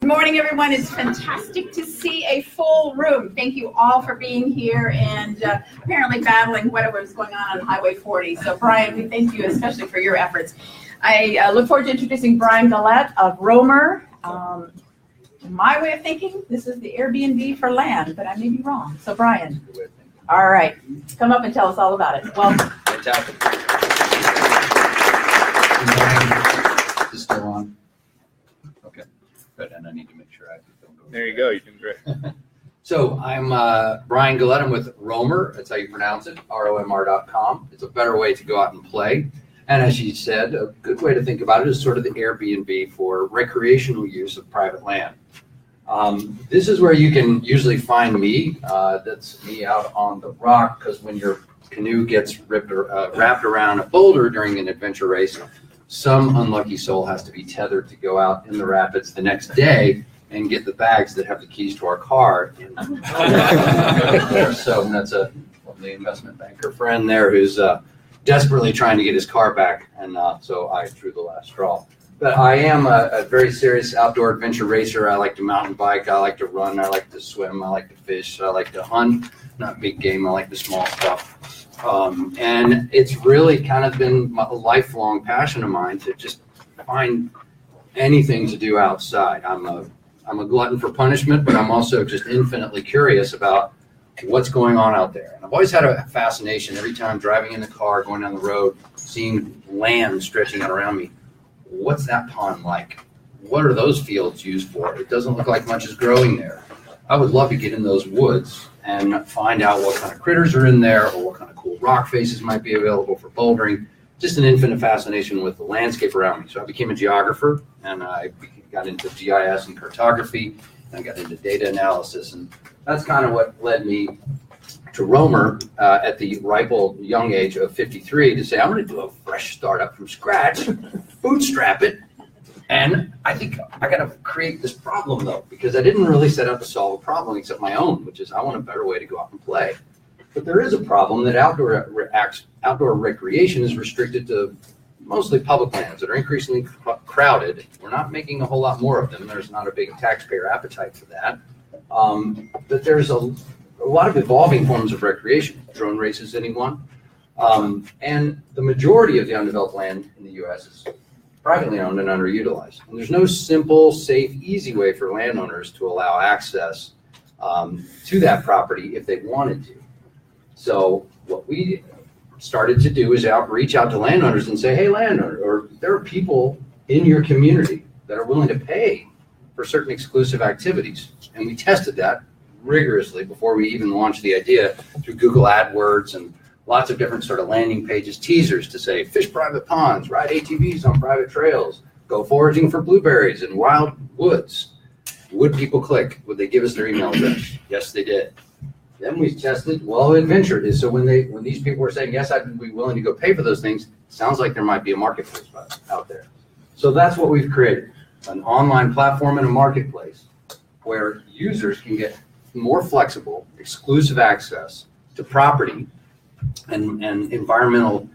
Good morning, everyone. It's fantastic to see a full room. Thank you all for being here and apparently battling whatever is going on Highway 40. So, Brian, we thank you especially for your efforts. I look forward to introducing Brian Gullette of Romr. My way of thinking, this is the Airbnb for land, but I may be wrong. So, Brian, all right, come up and tell us all about it. Welcome. Fantastic. Is this still on? Okay, good. And I need to make sure I don't go. There you go. You're doing great. So I'm Brian Gullette. I'm with Romr. That's how you pronounce it, ROMR.com. It's a better way to go out and play. And as you said, a good way to think about it is sort of the Airbnb for recreational use of private land. This is where you can usually find me. That's me out on the rock, because when your canoe gets wrapped around a boulder during an adventure race, some unlucky soul has to be tethered to go out in the rapids the next day and get the bags that have the keys to our car. So that's the investment banker friend there who's desperately trying to get his car back, and so I drew the last straw. But I am a very serious outdoor adventure racer. I like to mountain bike, I like to run, I like to swim, I like to fish, I like to hunt. Not big game, I like the small stuff. And it's really kind of been a lifelong passion of mine to just find anything to do outside. I'm a glutton for punishment, but I'm also just infinitely curious about what's going on out there. And I've always had a fascination every time driving in the car, going down the road, seeing land stretching out around me. What's that pond like? What are those fields used for? It doesn't look like much is growing there. I would love to get in those woods and find out what kind of critters are in there, or what kind of cool rock faces might be available for bouldering. Just an infinite fascination with the landscape around me. So I became a geographer, and I got into GIS and cartography, and I got into data analysis. And that's kind of what led me to Romr at the ripe old young age of 53 to say, I'm going to do a fresh startup from scratch, bootstrap it. And I think I got to create this problem, though, because I didn't really set out to solve a problem except my own, which is I want a better way to go out and play. But there is a problem that outdoor recreation is restricted to mostly public lands that are increasingly crowded. We're not making a whole lot more of them. There's not a big taxpayer appetite for that. But there's a lot of evolving forms of recreation. Drone races, anyone? And the majority of the undeveloped land in the U.S. is privately owned and underutilized. And there's no simple, safe, easy way for landowners to allow access to that property if they wanted to. So what we started to do is reach out to landowners and say, hey, landowner, or there are people in your community that are willing to pay for certain exclusive activities. And we tested that rigorously before we even launched the idea through Google AdWords and lots of different sort of landing pages, teasers to say, fish private ponds, ride ATVs on private trails, go foraging for blueberries in wild woods. Would people click? Would they give us their email address? Yes, they did. Then we tested, well, adventure is. So when these people were saying, yes, I'd be willing to go pay for those things, it sounds like there might be a marketplace out there. So that's what we've created, an online platform and a marketplace where users can get more flexible, exclusive access to property and environmental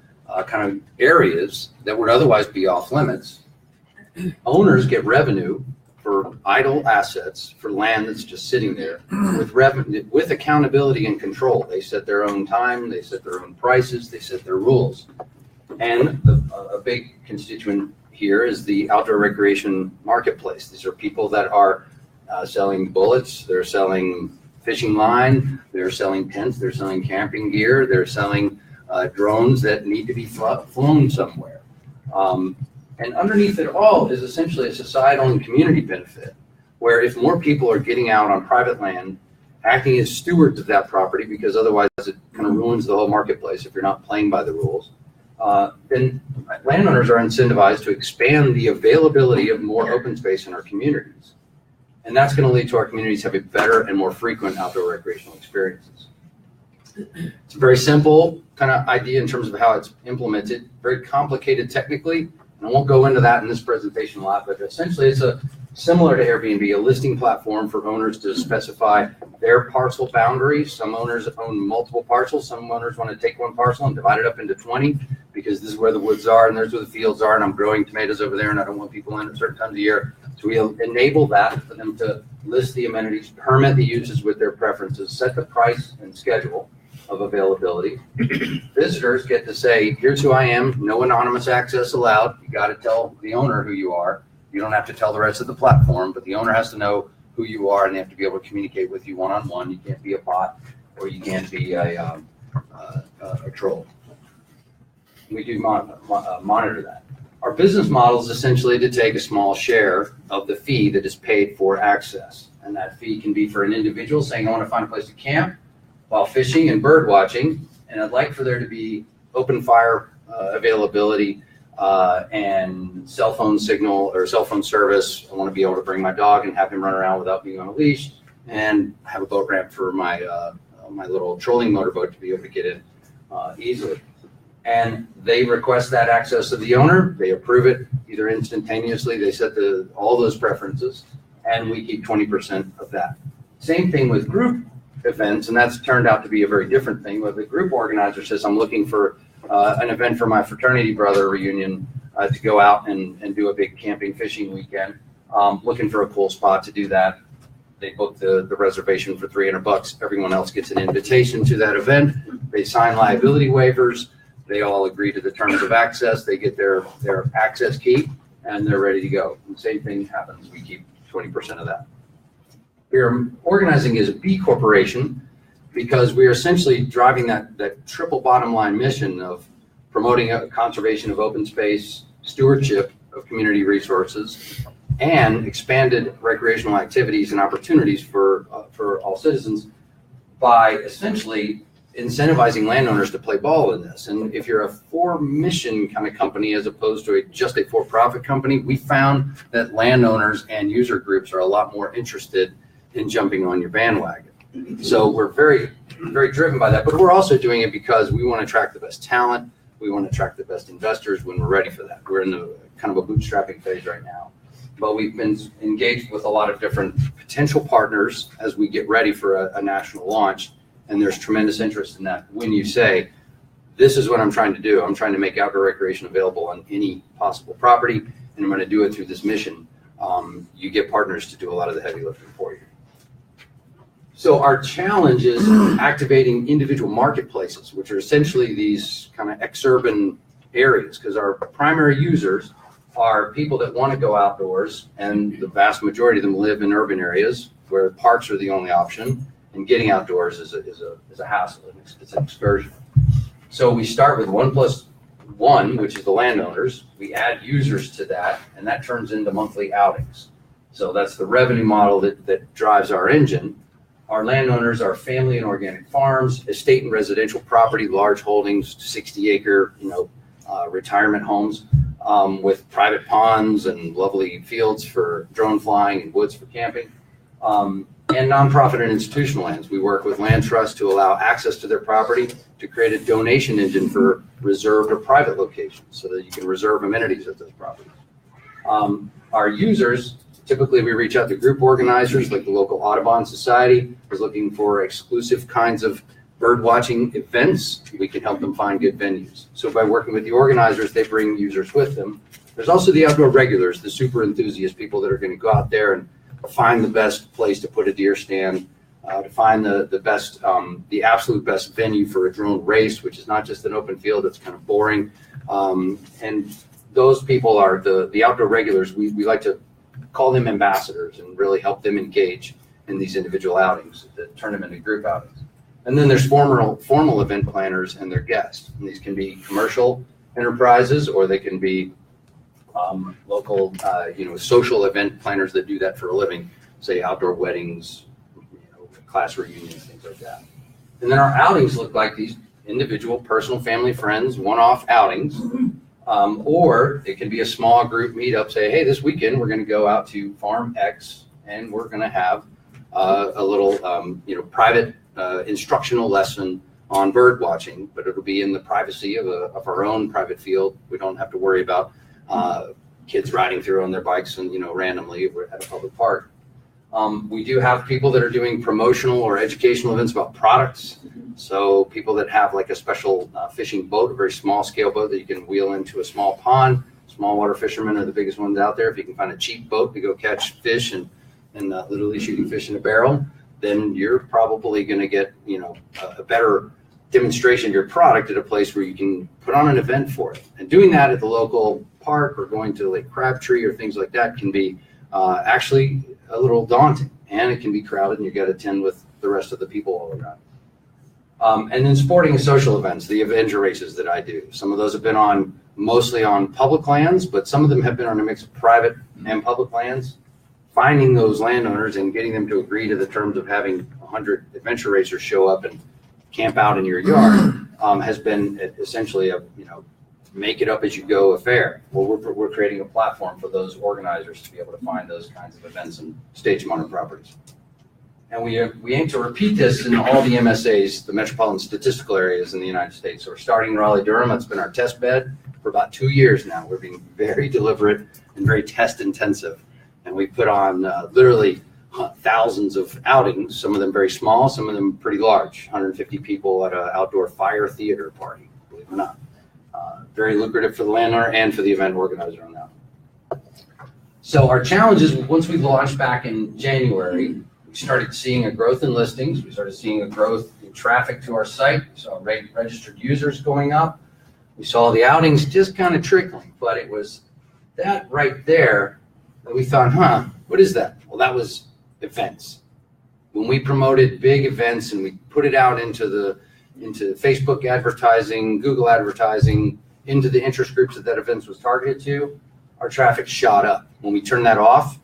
kind of areas that would otherwise be off limits. Owners get revenue for idle assets, for land that's just sitting there, with revenue, with accountability and control. They set their own time, they set their own prices, they set their rules. And a big constituent here is the outdoor recreation marketplace. These are people that are selling bullets, they're selling fishing line, they're selling tents, they're selling camping gear, they're selling drones that need to be flown somewhere. And underneath it all is essentially a societal and community benefit, where if more people are getting out on private land, acting as stewards of that property, because otherwise it kind of ruins the whole marketplace if you're not playing by the rules, then landowners are incentivized to expand the availability of more open space in our communities. And that's going to lead to our communities having better and more frequent outdoor recreational experiences. It's a very simple kind of idea in terms of how it's implemented, very complicated technically, and I won't go into that in this presentation a lot, but essentially it's similar to Airbnb, a listing platform for owners to specify their parcel boundaries. Some owners own multiple parcels. Some owners want to take one parcel and divide it up into 20 because this is where the woods are and there's where the fields are, and I'm growing tomatoes over there and I don't want people in at certain times of year. So So we enable that for them to list the amenities, permit the uses with their preferences, set the price and schedule of availability. Visitors get to say, here's who I am, no anonymous access allowed. You got to tell the owner who you are. You don't have to tell the rest of the platform, but the owner has to know who you are, and they have to be able to communicate with you one-on-one. You can't be a bot, or you can't be a troll. We do monitor that. Our business model is essentially to take a small share of the fee that is paid for access. And that fee can be for an individual saying, I want to find a place to camp while fishing and bird watching, and I'd like for there to be open fire availability and cell phone signal or cell phone service. I want to be able to bring my dog and have him run around without being on a leash, and have a boat ramp for my my little trolling motorboat to be able to get in easily. And they request that access of the owner. They approve it either instantaneously. They set all those preferences, and we keep 20% of that. Same thing with group events, and that's turned out to be a very different thing. Where the group organizer says, I'm looking for an event for my fraternity brother reunion to go out and do a big camping fishing weekend. Looking for a cool spot to do that. They book the reservation for $300. Everyone else gets an invitation to that event. They sign liability waivers. They all agree to the terms of access. They get their access key, and they're ready to go. And same thing happens. We keep 20% of that. We are organizing as a B corporation because we are essentially driving that triple bottom line mission of promoting a conservation of open space, stewardship of community resources, and expanded recreational activities and opportunities for all citizens by essentially incentivizing landowners to play ball in this. And if you're a for-mission kind of company as opposed to just a for-profit company, we found that landowners and user groups are a lot more interested in jumping on your bandwagon. So we're very, very driven by that, but we're also doing it because we want to attract the best talent. We want to attract the best investors when we're ready for that. We're in the kind of a bootstrapping phase right now, but we've been engaged with a lot of different potential partners as we get ready for a national launch. And there's tremendous interest in that. When you say, this is what I'm trying to do, I'm trying to make outdoor recreation available on any possible property, and I'm going to do it through this mission, you get partners to do a lot of the heavy lifting for you. So our challenge is activating individual marketplaces, which are essentially these kind of exurban areas, because our primary users are people that want to go outdoors, and the vast majority of them live in urban areas where parks are the only option. And getting outdoors is a hassle. It's an excursion. So we start with 1+1, which is the landowners. We add users to that, and that turns into monthly outings. So that's the revenue model that drives our engine. Our landowners are family and organic farms, estate and residential property, large holdings, 60-acre, retirement homes with private ponds and lovely fields for drone flying and woods for camping. And nonprofit and institutional lands. We work with land trusts to allow access to their property to create a donation engine for reserved or private locations so that you can reserve amenities at those properties. Our users, typically we reach out to group organizers like the local Audubon Society is looking for exclusive kinds of bird watching events. We can help them find good venues. So by working with the organizers, they bring users with them. There's also the outdoor regulars, the super enthusiast people that are going to go out there and find the best place to put a deer stand, to find the best, the absolute best venue for a drone race, which is not just an open field, it's kind of boring. And those people are the outdoor regulars. We like to call them ambassadors and really help them engage in these individual outings that turn them into group outings. And then there's formal event planners and their guests. And these can be commercial enterprises, or they can be local, social event planners that do that for a living, say outdoor weddings, class reunions, things like that. And then our outings look like these individual, personal, family, friends, one-off outings, or it can be a small group meetup. Say, hey, this weekend we're going to go out to Farm X, and we're going to have a little, private instructional lesson on bird watching, but it'll be in the privacy of our own private field. We don't have to worry about kids riding through on their bikes and randomly at a public park. We do have people that are doing promotional or educational events about products. So people that have like a special fishing boat, a very small scale boat that you can wheel into a small pond, Small water fishermen are the biggest ones out there. If you can find a cheap boat to go catch fish and literally shooting fish in a barrel, then you're probably going to get, you know, a better demonstration of your product at a place where you can put on an event for it. And doing that at the local park or going to Lake Crabtree or things like that can be actually a little daunting, and it can be crowded, and you got to attend with the rest of the people all around. And then sporting and social events, the adventure races that I do. Some of those have been mostly on public lands, but some of them have been on a mix of private and public lands. Finding those landowners and getting them to agree to the terms of having 100 adventure racers show up and camp out in your yard has been essentially a, you know, make it up as you go affair. Well, we're creating a platform for those organizers to be able to find those kinds of events and stage them on our properties. And we aim to repeat this in all the MSAs, the metropolitan statistical areas in the United States. So we're starting in Raleigh-Durham. That's been our test bed for about 2 years now. We're being very deliberate and very test intensive. And we put on literally thousands of outings, some of them very small, some of them pretty large, 150 people at an outdoor fire theater party, believe it or not. Very lucrative for the landowner and for the event organizer on that. So our challenge is, once we launched back in January, we started seeing a growth in listings. We started seeing a growth in traffic to our site. We saw registered users going up. We saw the outings just kind of trickling, but it was that right there that we thought, what is that? Well, that was events. When we promoted big events and we put it out into Facebook advertising, Google advertising, into the interest groups that events was targeted to, our traffic shot up. When we turned that off,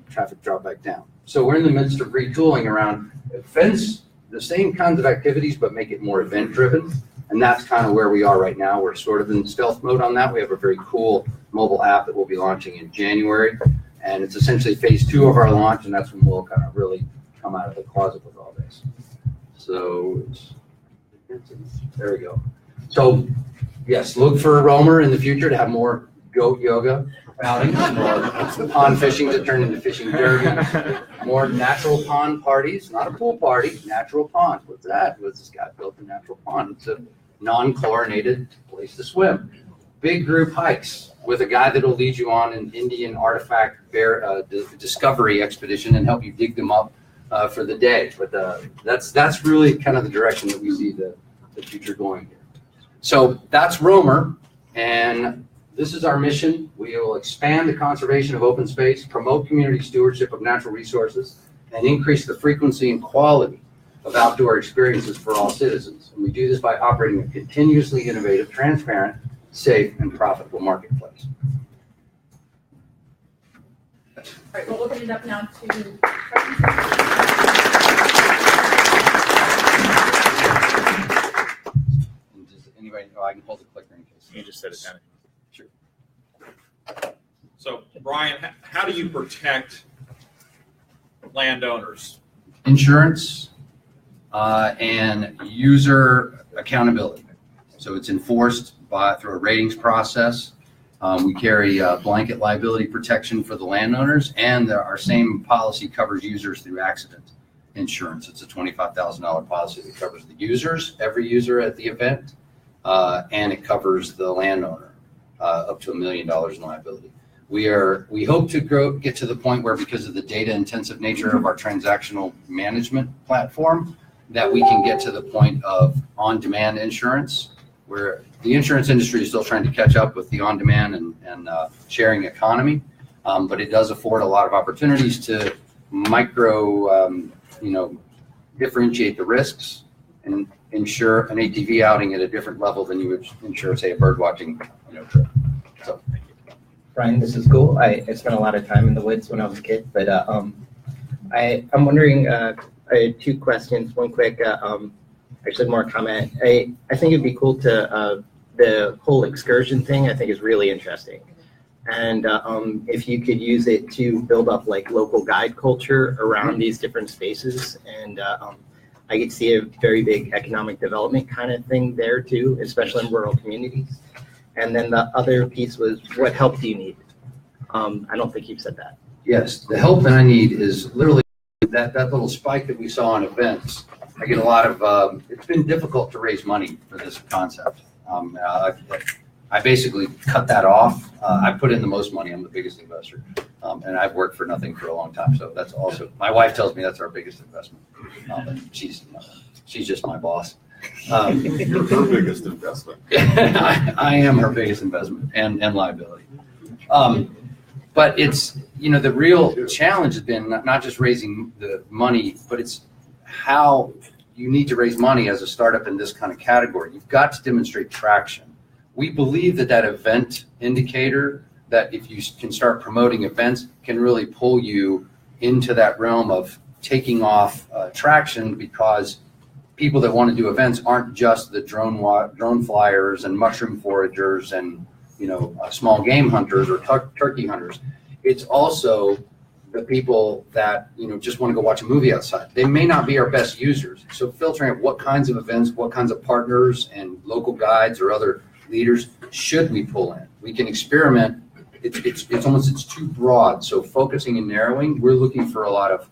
traffic dropped back down. So we're in the midst of retooling around events, the same kinds of activities, but make it more event driven. And that's kind of where we are right now. We're sort of in stealth mode on that. We have a very cool mobile app that we'll be launching in January. And it's essentially phase 2 of our launch, and that's when we'll kind of really come out of the closet with all this. So there we go. So yes, look for Romr in the future to have more goat yoga outings, more pond fishing to turn into fishing derbies, more natural pond parties, not a pool party, natural pond. What's that? What's this guy built a natural pond? It's a non-chlorinated place to swim. Big group hikes with a guy that'll lead you on an Indian artifact discovery expedition and help you dig them up for the day. But that's really kind of the direction that we see the future going here. So that's Romr, and this is our mission. We will expand the conservation of open space, promote community stewardship of natural resources, and increase the frequency and quality of outdoor experiences for all citizens. And we do this by operating a continuously innovative, transparent, safe, and profitable marketplace. All right, we'll open it up now to questions. Does anybody, I can hold the clicker in case. You just set it down. Sure. So, Brian, how do you protect landowners? Insurance and user accountability. So it's enforced through a ratings process. We carry blanket liability protection for the landowners, and our same policy covers users through accident insurance. It's a $25,000 policy that covers the users, every user at the event, and it covers the landowner up to $1 million in liability. We hope to get to the point where, because of the data intensive nature of our transactional management platform, that we can get to the point of on-demand insurance, where the insurance industry is still trying to catch up with the on-demand and sharing economy, but it does afford a lot of opportunities to differentiate the risks and insure an ATV outing at a different level than you would insure, say, a bird watching trip. So, Brian, this is cool. I spent a lot of time in the woods when I was a kid, but I'm wondering, I had 2 questions. One quick, actually more comment. I think it'd be cool to, the whole excursion thing, I think is really interesting. And if you could use it to build up like local guide culture around these different spaces. And I could see a very big economic development kind of thing there too, especially in rural communities. And then the other piece was, what help do you need? I don't think you've said that. Yes, the help that I need is literally that little spike that we saw in events. I get a lot of, it's been difficult to raise money for this concept. I basically cut that off. I put in the most money. I'm the biggest investor. And I've worked for nothing for a long time. So that's also, my wife tells me that's our biggest investment. She's just my boss. You're her biggest investment. I am her biggest investment and liability. But it's, the real challenge has been not just raising the money, but it's how you need to raise money as a startup in this kind of category. You've got to demonstrate traction. We believe that event indicator, that if you can start promoting events, can really pull you into that realm of taking off traction, because people that want to do events aren't just the drone flyers and mushroom foragers and small game hunters or turkey hunters. It's also the people that just want to go watch a movie outside. They may not be our best users. So filtering out what kinds of events, what kinds of partners and local guides or other leaders should we pull in. We can experiment. It's too broad. So focusing and narrowing, we're looking for a lot of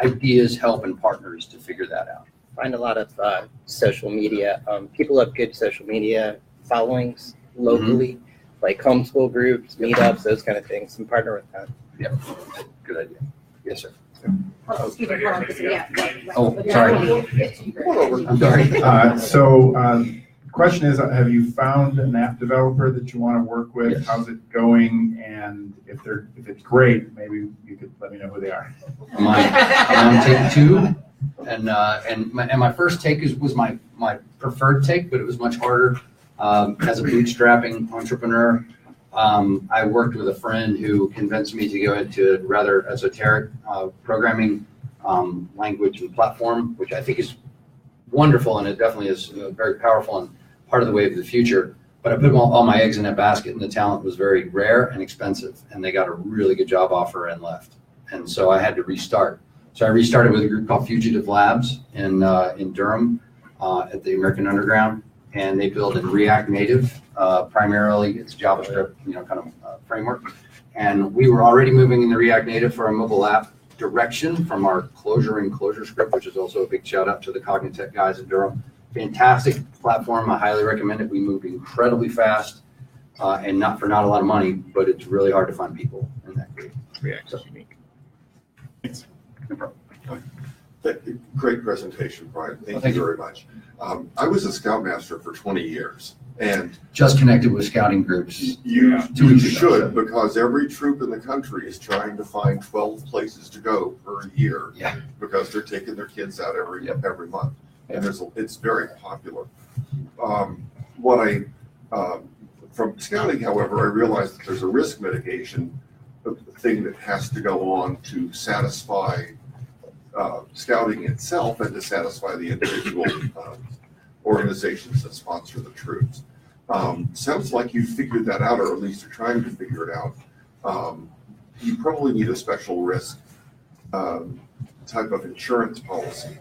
ideas, help, and partners to figure that out. Find a lot of social media. People have good social media followings locally, like homeschool groups, meetups, those kind of things, and partner with them. Yep, good idea. Yes, sir. Oh, excuse me, hold on, yeah. Oh, sorry. I'm sorry. Question is, have you found an app developer that you want to work with? Yes. How's it going? And if it's great, maybe you could let me know who they are. I'm on take 2, and my first take was my preferred take, but it was much harder. As a bootstrapping entrepreneur, I worked with a friend who convinced me to go into rather esoteric programming language and platform, which I think is wonderful, and it definitely is very powerful and part of the wave of the future. But I put all my eggs in that basket, and the talent was very rare and expensive, and they got a really good job offer and left. And so I had to restart. So I restarted with a group called Fugitive Labs in Durham at the American Underground, and they build in React Native. Primarily, it's JavaScript, framework. And we were already moving in the React Native for our mobile app direction from our Clojure and Clojure script, which is also a big shout out to the Cognitech guys at Durham. Fantastic platform. I highly recommend it. We moved incredibly fast and not for not a lot of money, but it's really hard to find people in that group. React is unique. Thanks. No problem. Great presentation, Brian. Thank Thank you you. very much. I was a scoutmaster for 20 years, and Just connected with scouting groups. you 2 weeks ago, should, because every troop in the country is trying to find 12 places to go per year. Yeah. Because they're taking their kids out every month, and it's very popular. From scouting, however, I realized that there's a risk mitigation thing that has to go on to satisfy scouting itself and to satisfy the individual organizations that sponsor the troops. Sounds like you figured that out, or at least you're trying to figure it out. You probably need a special risk type of insurance policy.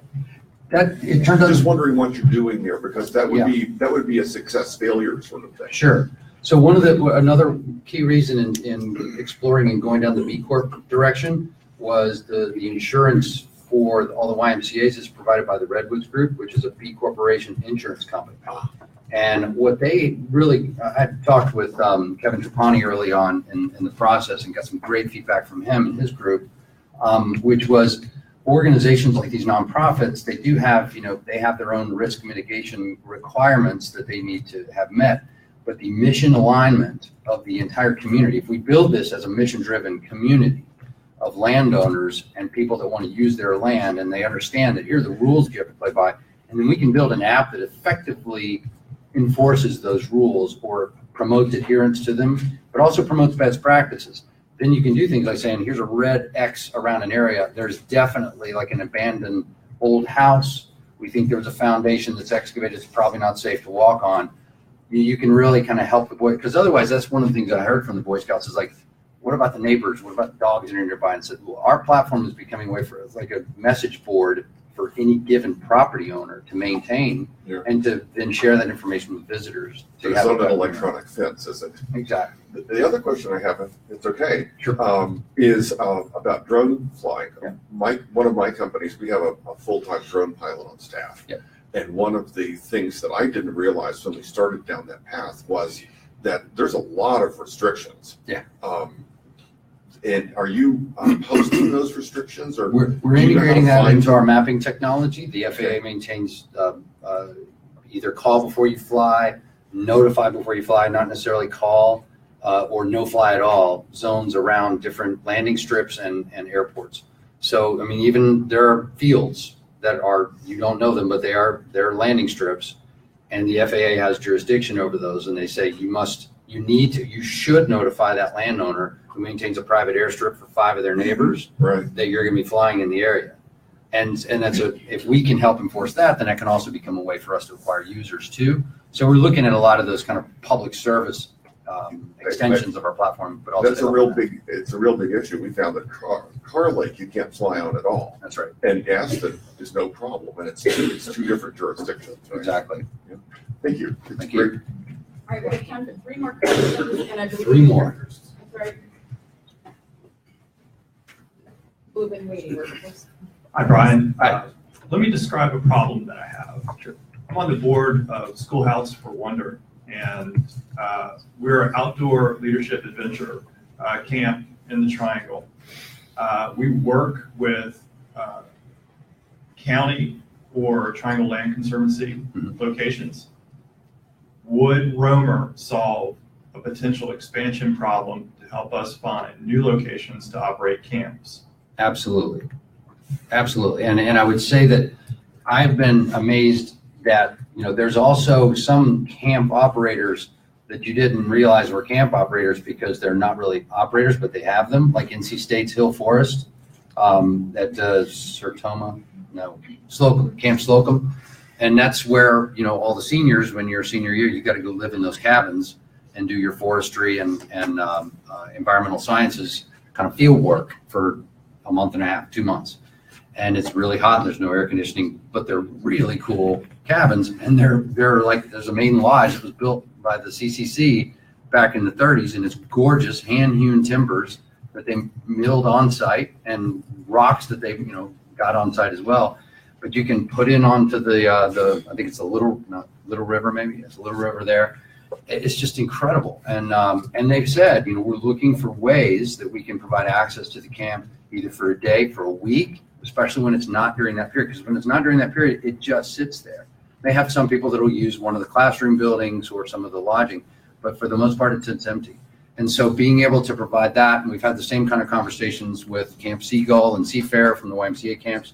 It turns out. Just wondering what you're doing there, because that would be a success failure sort of thing. Sure. So another key reason in exploring and going down the B Corp direction was the insurance for all the YMCA's is provided by the Redwoods Group, which is a B Corporation insurance company. And what they really, I talked with Kevin Trapani early on in the process and got some great feedback from him and his group, which was organizations like these nonprofits, they do have, they have their own risk mitigation requirements that they need to have met. But the mission alignment of the entire community, if we build this as a mission-driven community of landowners and people that want to use their land, and they understand that here are the rules you have to play by, and then we can build an app that effectively enforces those rules or promotes adherence to them, but also promotes best practices. Then you can do things like saying, here's a red X around an area. There's definitely like an abandoned old house. We think there's a foundation that's excavated. It's probably not safe to walk on. You can really kind of help the boy, because otherwise that's one of the things I heard from the Boy Scouts is like, what about the neighbors? What about the dogs that are nearby? And said, well, our platform is becoming a way for like a message board for any given property owner to maintain and to then share that information with visitors. It's not an electronic fence, is it? Exactly. The other question I have, if it's okay, Sure. is about drone flying. Yeah. One of my companies, we have a full-time drone pilot on staff. Yeah. And one of the things that I didn't realize when we started down that path was that there's a lot of restrictions. Yeah. And are you posting those restrictions, or We're do you know how integrating to that find into our them? mapping technology. The FAA maintains either call before you fly, notify before you fly, not necessarily call, or no fly at all zones around different landing strips and airports. So, I mean, even there are fields that are, you don't know them, but they're landing strips, and the FAA has jurisdiction over those, and they say you should notify that landowner who maintains a private airstrip for 5 of their neighbors Right. that you're going to be flying in the area. And if we can help enforce that, then that can also become a way for us to acquire users too. So we're looking at a lot of those kind of public service extensions of our platform, but also It's a real big issue. We found that Car Lake you can't fly on at all, That's right. and Gaston is no problem, and it's two different jurisdictions. Right? Exactly. Thank you. It's Thank great. you. All right, we have time for 3 more questions, and I believe 3 more. That's right. We've been waiting. Hi, Brian. Let me describe a problem that I have. I'm on the board of Schoolhouse for Wonder, and we're an outdoor leadership adventure camp in the Triangle. We work with county or Triangle Land Conservancy locations. Would Romr solve a potential expansion problem to help us find new locations to operate camps? Absolutely. Absolutely. And I would say that I've been amazed that, there's also some camp operators that you didn't realize were camp operators because they're not really operators, but they have them, like NC State's Hill Forest, at Camp Slocum. And that's where, all the seniors, when you're a senior year, you got to go live in those cabins and do your forestry and environmental sciences kind of field work for a month and a half, 2 months. And it's really hot and there's no air conditioning, but they're really cool cabins. And they're like, there's a main lodge that was built by the CCC back in the 30s, and it's gorgeous hand-hewn timbers that they milled on site and rocks that they got on site as well. But you can put in onto the I think it's a Little River, maybe it's a Little River there. It's just incredible. And they've said, we're looking for ways that we can provide access to the camp either for a day, for a week, especially when it's not during that period. Because when it's not during that period, it just sits there. They have some people that will use one of the classroom buildings or some of the lodging, but for the most part, it's empty. And so being able to provide that, and we've had the same kind of conversations with Camp Seagull and Seafair from the YMCA camps,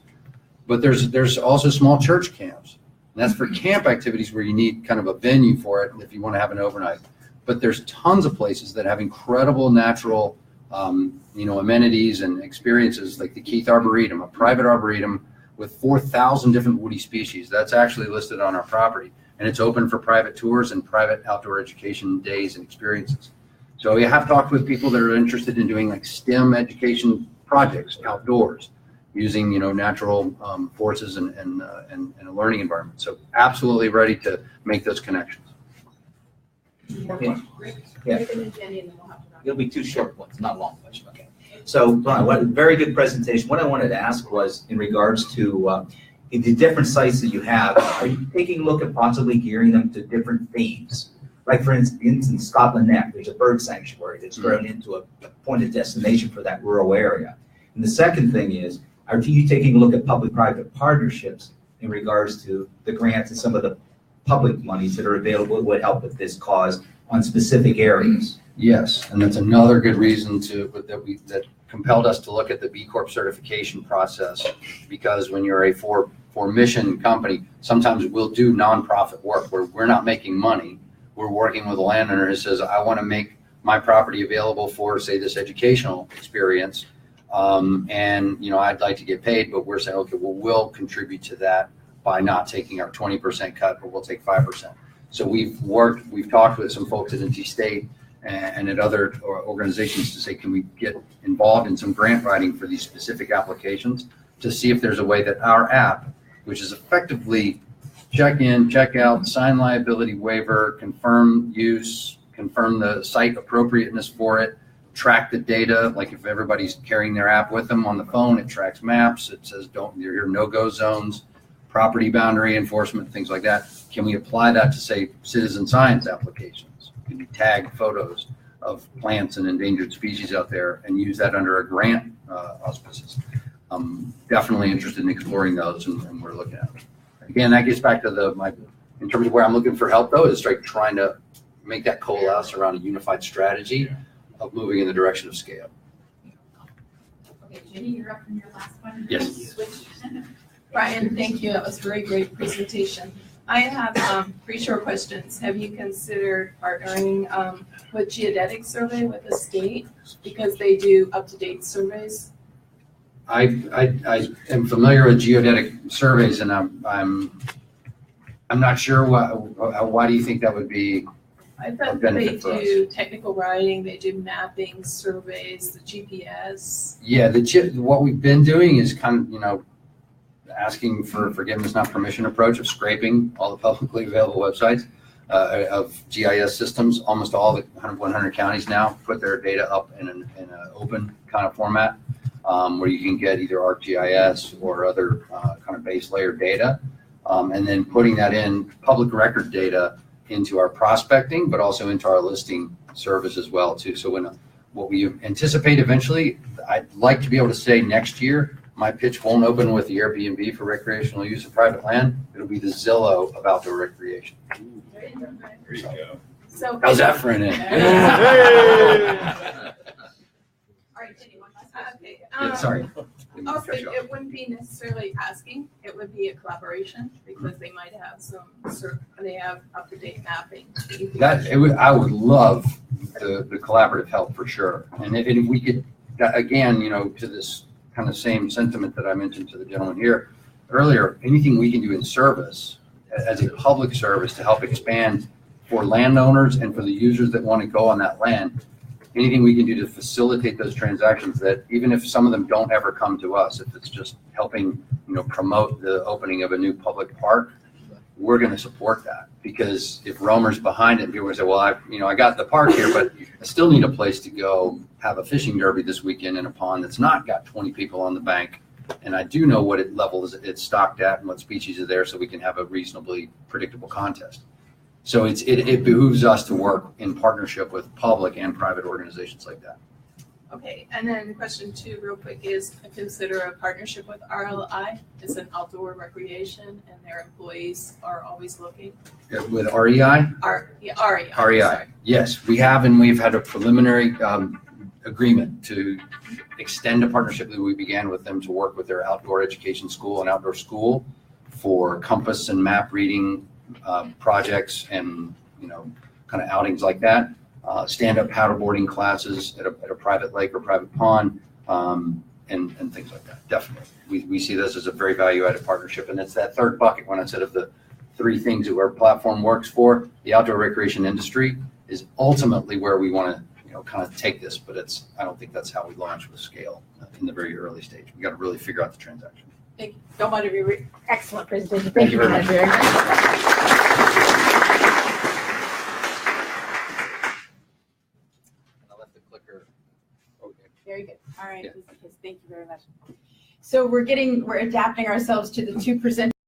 but there's also small church camps. And that's for camp activities where you need kind of a venue for it if you want to have an overnight. But there's tons of places that have incredible natural, amenities and experiences, like the Keith Arboretum, a private arboretum with 4,000 different woody species. That's actually listed on our property, and it's open for private tours and private outdoor education days and experiences. So we have talked with people that are interested in doing like STEM education projects outdoors, using natural forces and a learning environment. So absolutely ready to make those connections. Yeah. It'll be 2 short ones, not long ones. Okay. So, Brian, very good presentation. What I wanted to ask was in regards to the different sites that you have, are you taking a look at possibly gearing them to different themes? Like, for instance, Scotland Neck, there's a bird sanctuary that's grown into a point of destination for that rural area. And the second thing is, are you taking a look at public-private partnerships in regards to the grants and some of the public monies that are available that would help with this cause on specific areas? Yes, and that's another good reason that compelled us to look at the B Corp certification process, because when you're a for mission company, sometimes we'll do nonprofit work where we're not making money. We're working with a landowner who says, I want to make my property available for, say, this educational experience. I'd like to get paid, but we're saying, okay, well, we'll contribute to that by not taking our 20% cut, but we'll take 5%. So we've talked with some folks at NC State and at other organizations to say, can we get involved in some grant writing for these specific applications to see if there's a way that our app, which is effectively check in, check out, sign liability waiver, confirm use, confirm the site appropriateness for it, track the data. Like if everybody's carrying their app with them on the phone, it tracks maps. It says, your no-go zones, property boundary enforcement, things like that. Can we apply that to, say, citizen science applications? can tag photos of plants and endangered species out there and use that under a grant auspices. I'm definitely interested in exploring those, and we're looking at it. Again, that gets back to in terms of where I'm looking for help though, is like trying to make that coalesce around a unified strategy of moving in the direction of scale. Okay, Jenny, you're up in your last one. Yes. Switch. Brian, thank you. That was a very great presentation. I have 3 short questions. Have you considered partnering with Geodetic Survey with the state because they do up-to-date surveys? I am familiar with geodetic surveys, and I'm not sure why do you think that would be? I thought they do technical writing, they do mapping, surveys, the GPS. Yeah, what we've been doing is kind of, asking for forgiveness, not permission approach of scraping all the publicly available websites of GIS systems. Almost all the 100 counties now put their data up in an open kind of format where you can get either ArcGIS or other kind of base layer data, and then putting that in public record data into our prospecting, but also into our listing service as well too. So what we anticipate eventually, I'd like to be able to say next year, my pitch won't open with the Airbnb for recreational use of private land. It'll be the Zillow of outdoor recreation. There you go. So How's that for an end? All right, Jenny, one last question. Okay. Yeah, sorry. Also, it wouldn't be necessarily asking, it would be a collaboration because they might have they have up-to-date mapping. I would love the collaborative help for sure. And if we could, again, to this kind of same sentiment that I mentioned to the gentleman here earlier, anything we can do in service as a public service to help expand for landowners and for the users that want to go on that land, anything we can do to facilitate those transactions, that even if some of them don't ever come to us, if it's just helping, promote the opening of a new public park, we're going to support that. Because if Romr's behind it, people will say, well, I got the park here, but I still need a place to go have a fishing derby this weekend in a pond that's not got 20 people on the bank. And I do know what level it's stocked at and what species are there, so we can have a reasonably predictable contest. So it behooves us to work in partnership with public and private organizations like that. Okay, and then question 2 real quick is consider a partnership with RLI. It's an outdoor recreation and their employees are always looking. With REI? REI. REI, yes, we have, and we've had a preliminary agreement to extend a partnership that we began with them to work with their outdoor education school and outdoor school for compass and map reading projects and, kind of outings like that. Stand-up paddleboarding classes at a private lake or private pond, and things like that. Definitely, we see this as a very value-added partnership, and it's that third bucket when I said of the 3 things that our platform works for. The outdoor recreation industry is ultimately where we want to, kind of take this, but I don't think that's how we launch with scale in the very early stage. We got to really figure out the transaction. Thank you. Don't mind if you Excellent presentation. Thank you very much. Very much. I left the clicker. Okay. Very good. All right. Yeah. Thank you very much. So we're adapting ourselves to the 2 presenters.